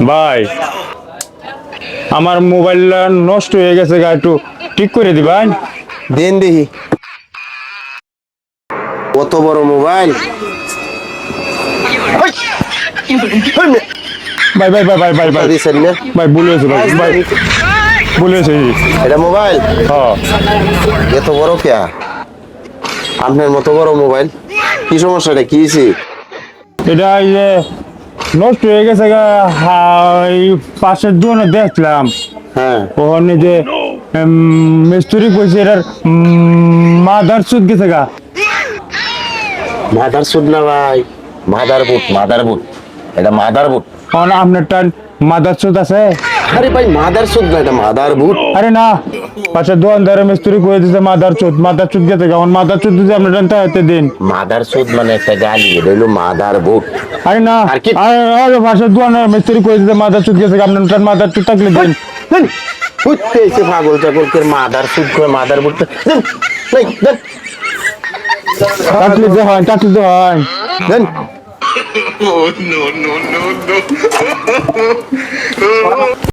ভাই আমার মোবাইলটা নষ্ট হয়ে গেছে গা, একটু ঠিক করে দিবেন। দেন দেখি কত বড় মোবাইল। ভাই ভাই ভাই ভাই ভাই ভাই দিছেন না ভাই ভুল হয়েছে ভাই ভাই ভুল হয়েছে। এটা মোবাইল হ্যাঁ এত বড় কেয়া? আপনার মতো বড় মোবাইল, কি সমস্যা? এটা কি হয়েছে? এটা এই যে নষ্ট হয়ে গেছে গা, এই পাশের দোকানে দেখলাম হ্যাঁ ওখানে যে মিস্ত্রি কইছে এটার মাদার সুদ গেছে গা। মাদার সুদ না ভাই, মাদার বুট, মাদার বুট, এটা মাদার বুট। আপনারটা মাদার সুদ আছে? আরে ভাই মাদার সুদ না, এটা মাদার বুট। আরে না, পাশের দোকানদারে মিস্ত্রি কয়ে দিছে মাদার চুদ, মাদার চুদ গেছে গা। মাদার চুদ দিতে আপনার টানতে হাতে দিন। মাদার সুদ মানে একটা গালি, এটা হলো মাদার বুট। আরে না, আর কি? আরে পাশের দোকানের মিস্ত্রি কয়ে দিছে মাদার চুদ গেছে গা, আপনার টান মাদার চুদ থাকলে দিন। উঠতে এসে পাগল টাগল করে মাদার সুদ করে মাদার বুট দেন। নাই দেন কাটলে যে হয়, কাটলে যে হয়। দেন। Oh, no, no, no, no.